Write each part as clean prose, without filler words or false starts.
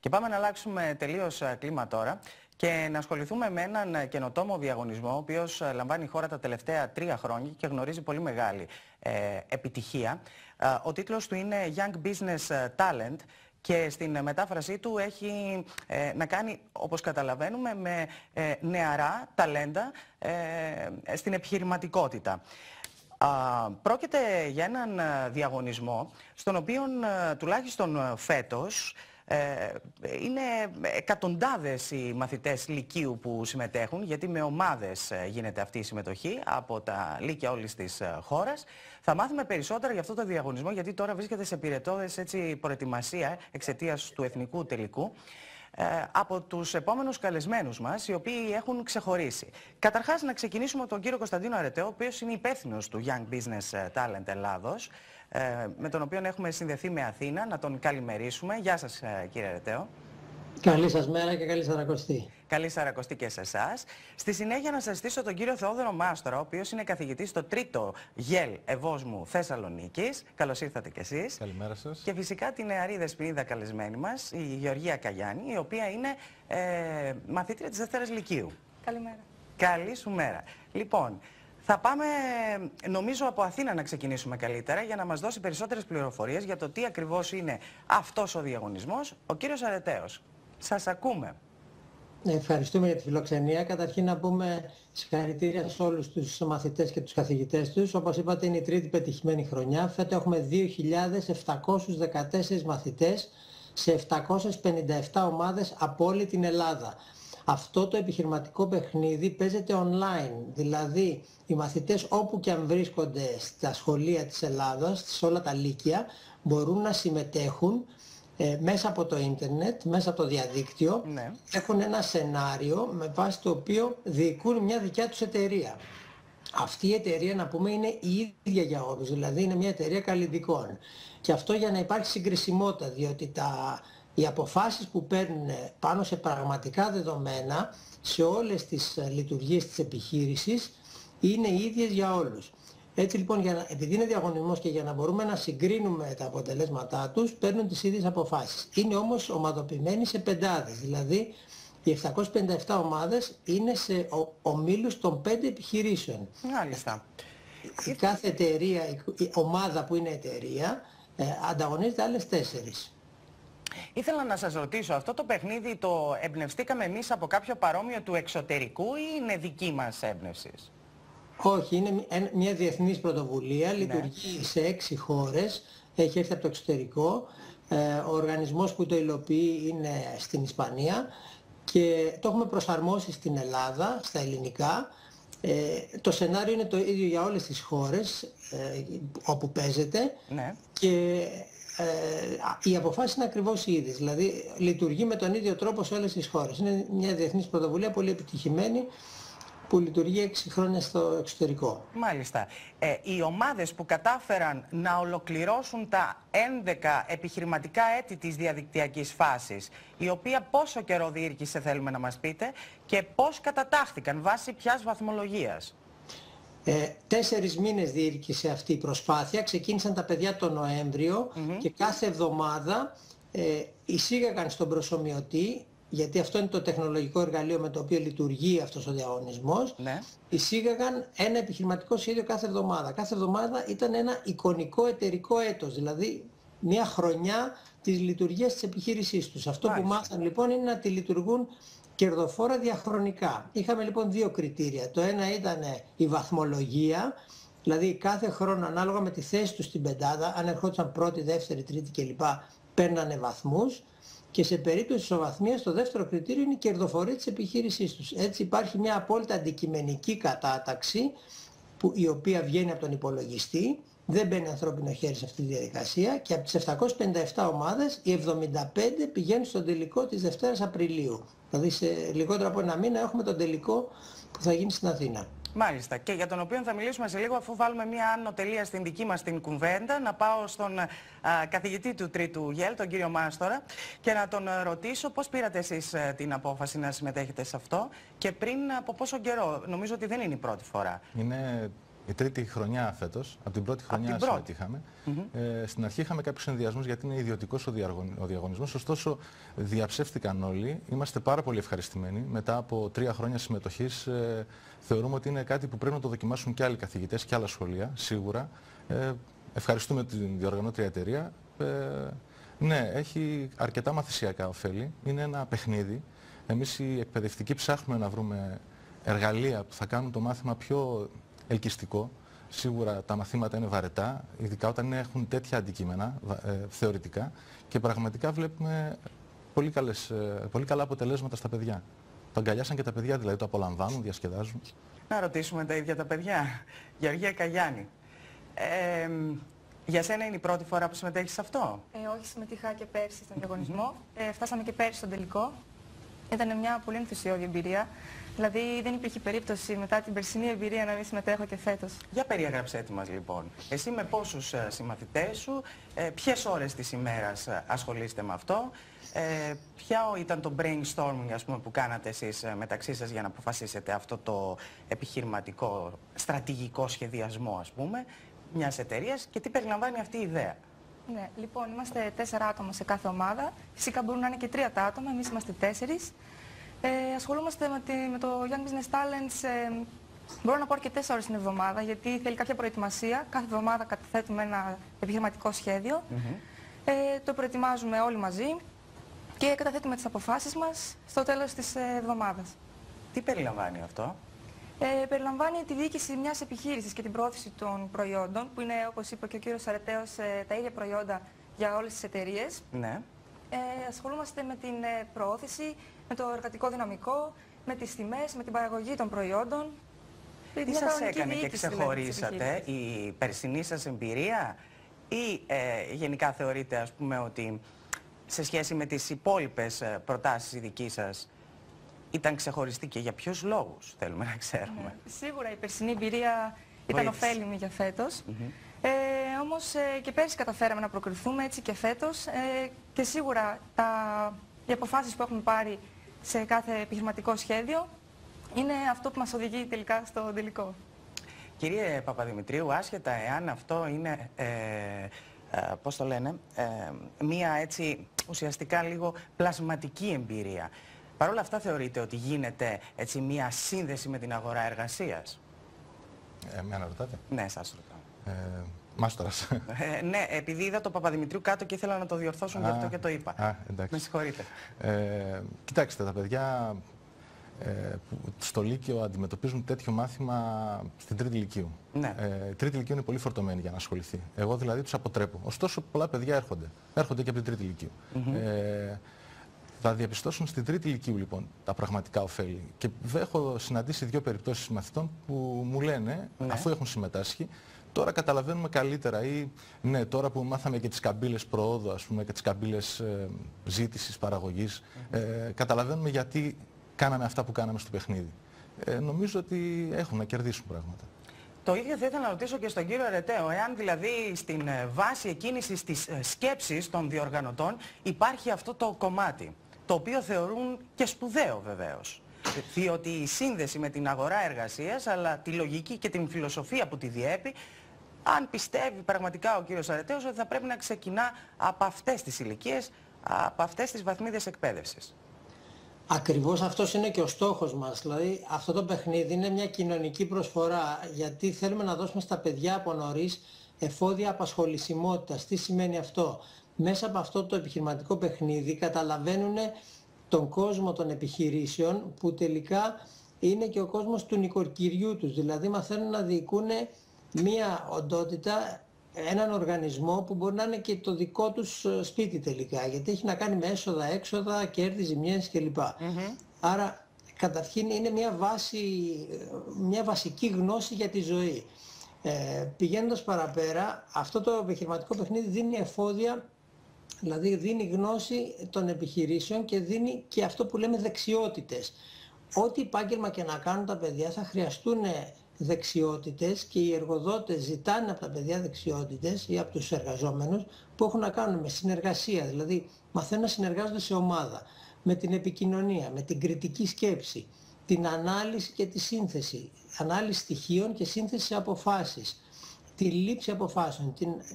Και πάμε να αλλάξουμε τελείως κλίμα τώρα και να ασχοληθούμε με έναν καινοτόμο διαγωνισμό, ο οποίος λαμβάνει η χώρα τα τελευταία 3 χρόνια και γνωρίζει πολύ μεγάλη επιτυχία. Ο τίτλος του είναι Young Business Talent και στην μετάφρασή του έχει να κάνει, όπως καταλαβαίνουμε, με νεαρά ταλέντα στην επιχειρηματικότητα. Πρόκειται για έναν διαγωνισμό στον οποίο τουλάχιστον φέτος είναι εκατοντάδες οι μαθητές λυκείου που συμμετέχουν, γιατί με ομάδες γίνεται αυτή η συμμετοχή από τα λύκεια όλης της χώρας. Θα μάθουμε περισσότερα για αυτό το διαγωνισμό, γιατί τώρα βρίσκεται σε πυρετώδες προετοιμασία εξαιτίας του εθνικού τελικού από τους επόμενους καλεσμένους μας, οι οποίοι έχουν ξεχωρίσει. Καταρχάς, να ξεκινήσουμε από τον κύριο Κωνσταντίνο Αρετέο, ο οποίος είναι υπεύθυνος του Young Business Talent Ελλάδος, με τον οποίο έχουμε συνδεθεί με Αθήνα. Να τον καλημερίσουμε. Γεια σας, κύριε Αρετέο. Καλή σας μέρα και καλή Σαρακοστή. Καλή Σαρακοστή και σε εσάς. Στη συνέχεια να σας στήσω τον κύριο Θεόδωρο Μάστορα, ο οποίος είναι καθηγητής στο 3ο ΓΕΛ Ευόσμου Θεσσαλονίκης. Καλώς ήρθατε κι εσείς. Καλημέρα σας. Και φυσικά την νεαρή δεσποινίδα καλεσμένη μας, η Γεωργία Καγιάννη, η οποία είναι μαθήτρια της Δευτέρας Λυκείου. Καλημέρα. Καλή σου μέρα. Λοιπόν, θα πάμε, νομίζω, από Αθήνα να ξεκινήσουμε καλύτερα για να μας δώσει περισσότερες πληροφορίες για το τι ακριβώς είναι αυτός ο διαγωνισμός. Ο κύριος Αρετέος, σας ακούμε. Ευχαριστούμε για τη φιλοξενία. Καταρχήν να πούμε συγχαρητήρια σε όλους τους μαθητές και τους καθηγητές τους. Όπως είπατε, είναι η τρίτη πετυχημένη χρονιά. Φέτος έχουμε 2.714 μαθητές σε 757 ομάδες από όλη την Ελλάδα. Αυτό το επιχειρηματικό παιχνίδι παίζεται online, δηλαδή οι μαθητές όπου και αν βρίσκονται στα σχολεία της Ελλάδας, σε όλα τα λύκεια, μπορούν να συμμετέχουν μέσα από το ίντερνετ, μέσα από το διαδίκτυο. Ναι. Έχουν ένα σενάριο με βάση το οποίο διοικούν μια δικιά τους εταιρεία. Αυτή η εταιρεία, να πούμε, είναι η ίδια για όλους, δηλαδή είναι μια εταιρεία καλλιτικών. Και αυτό για να υπάρχει συγκρισιμότητα, διότι οι αποφάσεις που παίρνουν πάνω σε πραγματικά δεδομένα σε όλες τις λειτουργίες της επιχείρησης είναι οι ίδιες για όλους. Έτσι λοιπόν, επειδή είναι διαγωνισμός και για να μπορούμε να συγκρίνουμε τα αποτελέσματά τους, παίρνουν τις ίδιες αποφάσεις. Είναι όμως ομαδοποιημένοι σε πεντάδες, δηλαδή οι 757 ομάδες είναι σε ομίλους των 5 επιχειρήσεων. Μάλιστα. Η κάθε εταιρεία, η ομάδα που είναι εταιρεία, ανταγωνίζεται άλλες 4. Ήθελα να σας ρωτήσω, αυτό το παιχνίδι το εμπνευστήκαμε εμείς από κάποιο παρόμοιο του εξωτερικού ή είναι δική μας έμπνευση? Όχι, είναι μια διεθνής πρωτοβουλία, λειτουργεί σε 6 χώρες, έχει έρθει από το εξωτερικό. Ο οργανισμός που το υλοποιεί είναι στην Ισπανία και το έχουμε προσαρμόσει στην Ελλάδα, στα ελληνικά. Το σενάριο είναι το ίδιο για όλες τις χώρες όπου παίζεται. Ναι. Και οι αποφάσεις είναι ακριβώς οι ίδιες, δηλαδή λειτουργεί με τον ίδιο τρόπο σε όλες τις χώρες. Είναι μια διεθνής πρωτοβουλία πολύ επιτυχημένη που λειτουργεί 6 χρόνια στο εξωτερικό. Μάλιστα. Οι ομάδες που κατάφεραν να ολοκληρώσουν τα 11 επιχειρηματικά έτη της διαδικτυακής φάσης, η οποία πόσο καιρό διήρκησε, θέλουμε να μας πείτε, και πώς κατατάχθηκαν, βάσει ποιας βαθμολογίας? 4 μήνες διήρκησε αυτή η προσπάθεια. Ξεκίνησαν τα παιδιά τον Νοέμβριο και κάθε εβδομάδα εισήγαγαν στον προσομοιωτή, γιατί αυτό είναι το τεχνολογικό εργαλείο με το οποίο λειτουργεί αυτός ο διαγωνισμός, εισήγαγαν ένα επιχειρηματικό σχέδιο κάθε εβδομάδα. Κάθε εβδομάδα ήταν ένα εικονικό εταιρικό έτος, δηλαδή μια χρονιά της λειτουργίας της επιχείρησής τους. Αυτό που μάθαν λοιπόν είναι να τη λειτουργούν κερδοφόρα διαχρονικά. Είχαμε λοιπόν 2 κριτήρια. Το ένα ήταν η βαθμολογία, δηλαδή κάθε χρόνο ανάλογα με τη θέση τους στην πεντάδα, αν ερχόντουσαν πρώτη, δεύτερη, τρίτη κλπ, παίρνανε βαθμούς. Και σε περίπτωση ισοβαθμίας το δεύτερο κριτήριο είναι η κερδοφορία της επιχείρησής τους. Έτσι υπάρχει μια απόλυτα αντικειμενική κατάταξη η οποία βγαίνει από τον υπολογιστή, δεν μπαίνει ανθρώπινο χέρι σε αυτή τη διαδικασία και από τις 757 ομάδες οι 75 πηγαίνουν στον τελικό της Δευτέρας Απριλίου. Δηλαδή σε λιγότερο από ένα μήνα έχουμε τον τελικό που θα γίνει στην Αθήνα. Μάλιστα. Και για τον οποίο θα μιλήσουμε σε λίγο, αφού βάλουμε μια άνω τελεία στην δική μας την κουβέντα, να πάω στον καθηγητή του 3ου ΓΕΛ, τον κύριο Μάστορα, και να τον ρωτήσω πώς πήρατε εσείς την απόφαση να συμμετέχετε σε αυτό και πριν από πόσο καιρό? Νομίζω ότι δεν είναι η πρώτη φορά. Είναι η τρίτη χρονιά φέτος, από την πρώτη χρονιά συμμετείχαμε. Στην αρχή είχαμε κάποιους ενδιασμούς γιατί είναι ιδιωτικός ο διαγωνισμός, ωστόσο διαψεύστηκαν όλοι. Είμαστε πάρα πολύ ευχαριστημένοι. Μετά από 3 χρόνια συμμετοχής θεωρούμε ότι είναι κάτι που πρέπει να το δοκιμάσουν και άλλοι καθηγητές και άλλα σχολεία, σίγουρα. Ευχαριστούμε την διοργανώτρια εταιρεία. Ναι, έχει αρκετά μαθησιακά ωφέλη. Είναι ένα παιχνίδι. Εμείς οι εκπαιδευτικοί ψάχνουμε να βρούμε εργαλεία που θα κάνουν το μάθημα πιο ελκυστικό. Σίγουρα τα μαθήματα είναι βαρετά, ειδικά όταν έχουν τέτοια αντικείμενα θεωρητικά, και πραγματικά βλέπουμε πολύ καλά αποτελέσματα στα παιδιά. Το αγκαλιάσαν και τα παιδιά, δηλαδή το απολαμβάνουν, διασκεδάζουν. Να ρωτήσουμε τα ίδια τα παιδιά. Γεωργία Καγιάννη, για σένα είναι η πρώτη φορά που συμμετέχεις σε αυτό? Όχι, συμμετείχα και πέρσι στον διαγωνισμό. Φτάσαμε και πέρσι στον τελικό. Ήταν μια πολύ ενθουσιώδη εμπειρία. Δηλαδή δεν υπήρχε περίπτωση μετά την περσινή εμπειρία να μην συμμετέχω και φέτος. Για περιέγραψέ τη μας λοιπόν. Εσύ με πόσους συμμαθητές σου, ποιες ώρες της ημέρας ασχολείστε με αυτό, ποιο ήταν το brainstorming, ας πούμε, που κάνατε εσείς μεταξύ σας για να αποφασίσετε αυτό το επιχειρηματικό, στρατηγικό σχεδιασμό, ας πούμε, μιας εταιρείας, και τι περιλαμβάνει αυτή η ιδέα? Ναι, λοιπόν, είμαστε 4 άτομα σε κάθε ομάδα. Φυσικά μπορούν να είναι και 3 τα άτομα, εμείς είμαστε 4. Ασχολούμαστε με το Young Business Talents, μπορώ να πω αρκετές ώρες την εβδομάδα, γιατί θέλει κάποια προετοιμασία. Κάθε εβδομάδα καταθέτουμε ένα επιχειρηματικό σχέδιο. Το προετοιμάζουμε όλοι μαζί και καταθέτουμε τις αποφάσεις μας στο τέλος της εβδομάδας. Τι περιλαμβάνει αυτό? Περιλαμβάνει τη διοίκηση μιας επιχείρησης και την προώθηση των προϊόντων, που είναι, όπως είπε και ο κύριος Αρετέος, τα ίδια προϊόντα για όλες τις εταιρείες. Ναι. Ασχολούμαστε με την προώθηση, με το εργατικό δυναμικό, με τις τιμές, με την παραγωγή των προϊόντων. Τι σας έκανε και ξεχωρίσατε, η περσινή σας εμπειρία, ή γενικά θεωρείτε, ας πούμε, ότι σε σχέση με τις υπόλοιπες προτάσεις οι δικοί σας ήταν ξεχωριστή, και για ποιους λόγους θέλουμε να ξέρουμε? Σίγουρα η περσινή εμπειρία ήταν ωφέλιμη για φέτος. Όμως και πέρσι καταφέραμε να προκριθούμε, έτσι και φέτος, και σίγουρα οι αποφάσεις που έχουμε πάρει σε κάθε επιχειρηματικό σχέδιο είναι αυτό που μας οδηγεί τελικά στο τελικό. Κύριε Παπαδημητρίου, άσχετα εάν αυτό είναι, πώς το λένε, μία έτσι ουσιαστικά λίγο πλασματική εμπειρία, παρ' όλα αυτά θεωρείτε ότι γίνεται έτσι μία σύνδεση με την αγορά εργασίας? Εμένα ρωτάτε? Ναι, σας ρωτάω. Μάστορας. Ναι, επειδή είδα το Παπαδημητρίου κάτω και ήθελα να το διορθώσουν, γι' αυτό και το είπα. Εντάξει. Με συγχωρείτε. Κοιτάξτε, τα παιδιά που στο Λύκειο αντιμετωπίζουν τέτοιο μάθημα στην Τρίτη Λυκείου. Ναι. Η Τρίτη Λυκείου είναι πολύ φορτωμένη για να ασχοληθεί. Εγώ δηλαδή τους αποτρέπω. Ωστόσο, πολλά παιδιά έρχονται και από την Τρίτη Λυκείου. Θα διαπιστώσουν στην Τρίτη Λυκείου λοιπόν τα πραγματικά ωφέλη. Και έχω συναντήσει 2 περιπτώσεις μαθητών που μου λένε, αφού έχουν συμμετάσχει, τώρα καταλαβαίνουμε καλύτερα, ή ναι, τώρα που μάθαμε και τις καμπύλες προόδου, ας πούμε, και τις καμπύλες ζήτησης, παραγωγής, καταλαβαίνουμε γιατί κάναμε αυτά που κάναμε στο παιχνίδι. Νομίζω ότι έχουν να κερδίσουν πράγματα. Το ίδιο θα ήθελα να ρωτήσω και στον κύριο Αρετέο, εάν δηλαδή στην βάση εκκίνησης της σκέψης των διοργανωτών υπάρχει αυτό το κομμάτι, το οποίο θεωρούν και σπουδαίο βεβαίως. Διότι η σύνδεση με την αγορά εργασίας, αλλά τη λογική και την φιλοσοφία που τη διέπει, αν πιστεύει πραγματικά ο κύριος Αρετέος ότι θα πρέπει να ξεκινά από αυτές τις ηλικίες, από αυτές τις βαθμίδες εκπαίδευσης. Ακριβώς αυτός είναι και ο στόχος μας. Δηλαδή αυτό το παιχνίδι είναι μια κοινωνική προσφορά, γιατί θέλουμε να δώσουμε στα παιδιά από νωρίς εφόδια απασχολησιμότητας. Τι σημαίνει αυτό? Μέσα από αυτό το επιχειρηματικό παιχνίδι καταλαβαίνουν τον κόσμο των επιχειρήσεων, που τελικά είναι και ο κόσμος του νοικοκυριού τους. Δηλαδή μαθαίνουν να διοικούν μια οντότητα, έναν οργανισμό που μπορεί να είναι και το δικό τους σπίτι τελικά, γιατί έχει να κάνει με έσοδα, έξοδα, κέρδη, ζημιές κλπ. Άρα καταρχήν είναι μια βασική γνώση για τη ζωή. Πηγαίνοντας παραπέρα, αυτό το επιχειρηματικό παιχνίδι δίνει εφόδια, δηλαδή δίνει γνώση των επιχειρήσεων και δίνει και αυτό που λέμε δεξιότητες. Ό,τι επάγγελμα και να κάνουν τα παιδιά θα χρειαστούν δεξιότητες, και οι εργοδότες ζητάνε από τα παιδιά δεξιότητες ή από τους εργαζόμενους που έχουν να κάνουν με συνεργασία, δηλαδή μαθαίνουν να συνεργάζονται σε ομάδα, με την επικοινωνία, με την κριτική σκέψη, την ανάλυση και τη σύνθεση, ανάλυση στοιχείων και σύνθεση αποφάσεις, τη λήψη αποφάσεων,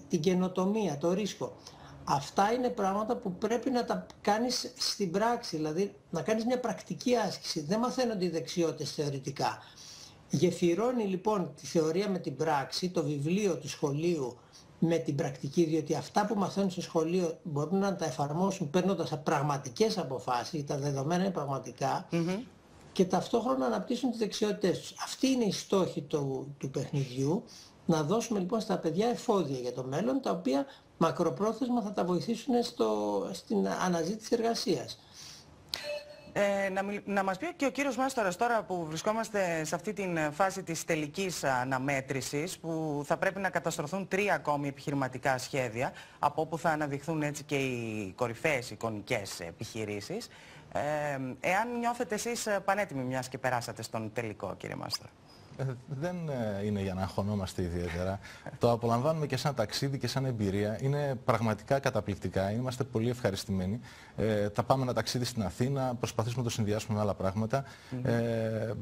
την καινοτομία, το ρίσκο. Αυτά είναι πράγματα που πρέπει να τα κάνεις στην πράξη, δηλαδή να κάνεις μια πρακτική άσκηση. Δεν μαθαίνονται οι δεξιότητες θεωρητικά. Γεφυρώνει λοιπόν τη θεωρία με την πράξη, το βιβλίο του σχολείου με την πρακτική, διότι αυτά που μαθαίνουν στο σχολείο μπορούν να τα εφαρμόσουν παίρνοντας πραγματικές αποφάσεις, τα δεδομένα είναι πραγματικά, και ταυτόχρονα να αναπτύσσουν τις δεξιότητές τους. Αυτή είναι η στόχη του παιχνιδιού, να δώσουμε λοιπόν στα παιδιά εφόδια για το μέλλον, τα οποία μακροπρόθεσμα θα τα βοηθήσουν στην αναζήτηση εργασίας. Να μας πει και ο κύριος Μάστορας, τώρα που βρισκόμαστε σε αυτή την φάση της τελικής αναμέτρησης, που θα πρέπει να καταστρωθούν 3 ακόμη επιχειρηματικά σχέδια, από όπου θα αναδειχθούν έτσι και οι κορυφαίες εικονικές επιχειρήσεις. Εάν νιώθετε εσείς πανέτοιμοι, μιας και περάσατε στον τελικό, κύριε Μάστορα? Δεν είναι για να αγχωνόμαστε ιδιαίτερα. Το απολαμβάνουμε και σαν ταξίδι και σαν εμπειρία. Είναι πραγματικά καταπληκτικά. Είμαστε πολύ ευχαριστημένοι. Θα πάμε ένα ταξίδι στην Αθήνα, προσπαθήσουμε να το συνδυάσουμε με άλλα πράγματα.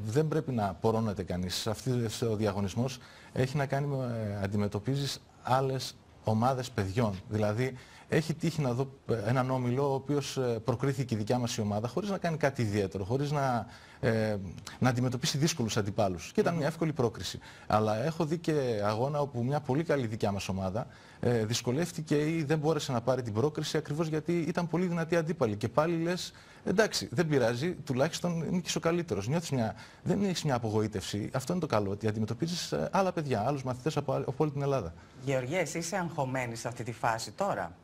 Δεν πρέπει να πορώνεται κανείς. Αυτός ο διαγωνισμός έχει να κάνει με αντιμετωπίζεις άλλες ομάδες παιδιών. Δηλαδή, έχει τύχει να δω έναν όμιλο ο οποίος προκρίθηκε η δικιά μας η ομάδα χωρίς να κάνει κάτι ιδιαίτερο, χωρίς να αντιμετωπίσει δύσκολους αντιπάλους. Και ήταν μια εύκολη πρόκριση. Αλλά έχω δει και αγώνα όπου μια πολύ καλή δικιά μας ομάδα δυσκολεύτηκε ή δεν μπόρεσε να πάρει την πρόκριση ακριβώς γιατί ήταν πολύ δυνατή αντίπαλη. Και πάλι λες, εντάξει, δεν πειράζει, τουλάχιστον νίκησε ο καλύτερος. Δεν έχεις μια απογοήτευση. Αυτό είναι το καλό, ότι αντιμετωπίζεις άλλα παιδιά, άλλους μαθητές από όλη την Ελλάδα. Γεωργία, εσύ είσαι αγχωμένη σε αυτή τη φάση τώρα?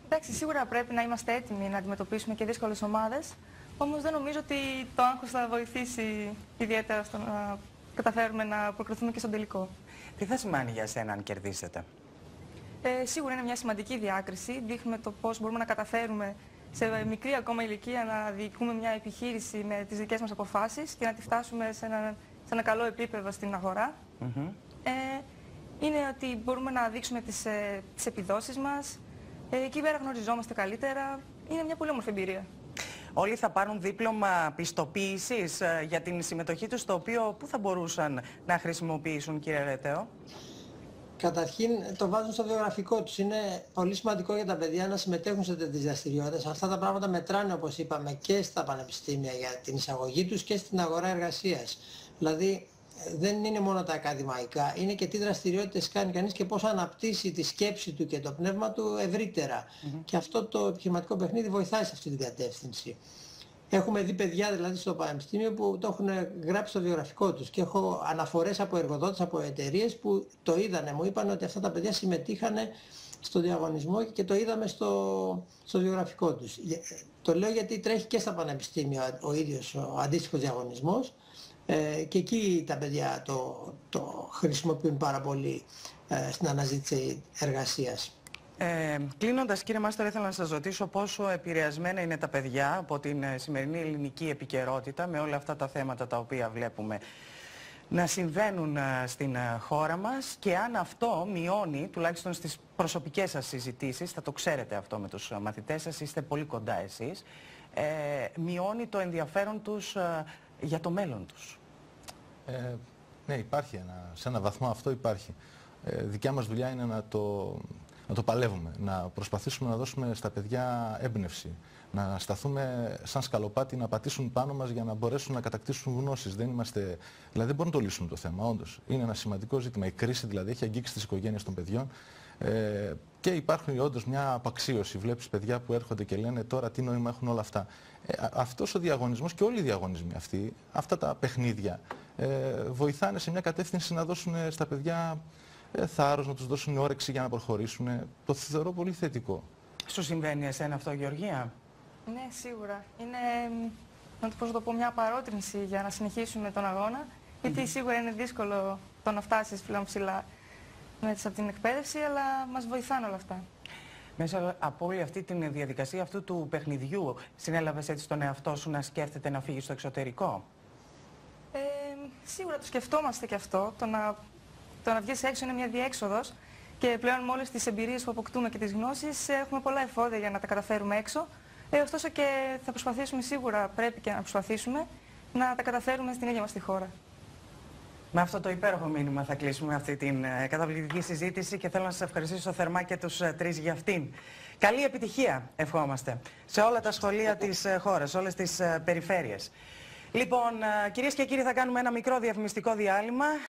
Εντάξει, σίγουρα πρέπει να είμαστε έτοιμοι να αντιμετωπίσουμε και δύσκολες ομάδες, όμως δεν νομίζω ότι το άγχος θα βοηθήσει ιδιαίτερα στο να καταφέρουμε να προκριθούμε και στον τελικό. Τι θα σημαίνει για εσένα αν κερδίσετε? Σίγουρα είναι μια σημαντική διάκριση. Δείχνουμε το πώς μπορούμε να καταφέρουμε σε μικρή ακόμα ηλικία να διοικούμε μια επιχείρηση με τις δικές μας αποφάσεις και να τη φτάσουμε σε ένα καλό επίπεδο στην αγορά. Είναι ότι μπορούμε να δείξουμε τις επιδόσεις μας. Εκεί πέρα γνωριζόμαστε καλύτερα. Είναι μια πολύ όμορφη εμπειρία. Όλοι θα πάρουν δίπλωμα πιστοποίησης για την συμμετοχή τους, το οποίο πού θα μπορούσαν να χρησιμοποιήσουν, κύριε Ρετέο? Καταρχήν το βάζουν στο βιογραφικό τους. Είναι πολύ σημαντικό για τα παιδιά να συμμετέχουν σε τέτοιες δραστηριότητες. Αυτά τα πράγματα μετράνε, όπως είπαμε, και στα πανεπιστήμια για την εισαγωγή τους και στην αγορά εργασίας. Δηλαδή δεν είναι μόνο τα ακαδημαϊκά, είναι και τι δραστηριότητες κάνει κανείς και πώς αναπτύσσει τη σκέψη του και το πνεύμα του ευρύτερα. Και αυτό το επιχειρηματικό παιχνίδι βοηθάει σε αυτή την κατεύθυνση. Έχουμε δει παιδιά δηλαδή στο πανεπιστήμιο που το έχουν γράψει στο βιογραφικό τους και έχω αναφορές από εργοδότες, από εταιρείες που το είδανε, μου είπαν ότι αυτά τα παιδιά συμμετείχαν στο διαγωνισμό και το είδαμε στο βιογραφικό τους. Το λέω γιατί τρέχει και στα πανεπιστήμια ο ίδιος ο αντίστοιχος διαγωνισμός και εκεί τα παιδιά το χρησιμοποιούν πάρα πολύ στην αναζήτηση εργασίας. Κλείνοντας, κύριε Μάστορα, ήθελα να σας ρωτήσω πόσο επηρεασμένα είναι τα παιδιά από την σημερινή ελληνική επικαιρότητα με όλα αυτά τα θέματα τα οποία βλέπουμε να συμβαίνουν στην χώρα μας και αν αυτό μειώνει, τουλάχιστον στις προσωπικές σας συζητήσεις, θα το ξέρετε αυτό με τους μαθητές σας, είστε πολύ κοντά εσείς, μειώνει το ενδιαφέρον τους για το μέλλον τους. Ναι, υπάρχει σε ένα βαθμό αυτό υπάρχει. Δικιά μας δουλειά είναι να το παλεύουμε, να προσπαθήσουμε να δώσουμε στα παιδιά έμπνευση, να σταθούμε σαν σκαλοπάτι, να πατήσουν πάνω μας για να μπορέσουν να κατακτήσουν γνώσεις. Δηλαδή δεν μπορούν να το λύσουν το θέμα, όντως. Είναι ένα σημαντικό ζήτημα. Η κρίση δηλαδή έχει αγγίξει τις οικογένειες των παιδιών και υπάρχουν όντως μια απαξίωση. Βλέπεις παιδιά που έρχονται και λένε τώρα τι νόημα έχουν όλα αυτά. Αυτός ο διαγωνισμός και όλοι οι διαγωνισμοί αυτοί, αυτά τα παιχνίδια, βοηθάνε σε μια κατεύθυνση να δώσουν στα παιδιά θάρρος, να τους δώσουν όρεξη για να προχωρήσουν. Το θεωρώ πολύ θετικό. Σου συμβαίνει εσένα αυτό, Γεωργία? Ναι, σίγουρα. Είναι, να το πω, μια παρότρινση για να συνεχίσουμε τον αγώνα, γιατί σίγουρα είναι δύσκολο το να φτάσεις πλέον ψηλά μέσα από την εκπαίδευση, αλλά μας βοηθάνε όλα αυτά. Μέσα από όλη αυτή τη διαδικασία αυτού του παιχνιδιού, συνέλαβες έτσι τον εαυτό σου να σκέφτεται να φύγει στο εξωτερικό? Σίγουρα το σκεφτόμαστε και αυτό. Το να βγεις έξω είναι μια διέξοδος και πλέον με όλες τις εμπειρίες που αποκτούμε και τις γνώσεις έχουμε πολλά εφόδια για να τα καταφέρουμε έξω. Ωστόσο και θα προσπαθήσουμε, σίγουρα πρέπει και να προσπαθήσουμε να τα καταφέρουμε στην ίδια μας τη χώρα. Με αυτό το υπέροχο μήνυμα θα κλείσουμε αυτή την καταπληκτική συζήτηση και θέλω να σας ευχαριστήσω θερμά και τους τρεις για αυτήν. Καλή επιτυχία ευχόμαστε σε όλα τα σχολεία της χώρας, σε όλες τις περιφέρειες. Λοιπόν, κυρίες και κύριοι, θα κάνουμε ένα μικρό διαφημιστικό διάλειμμα.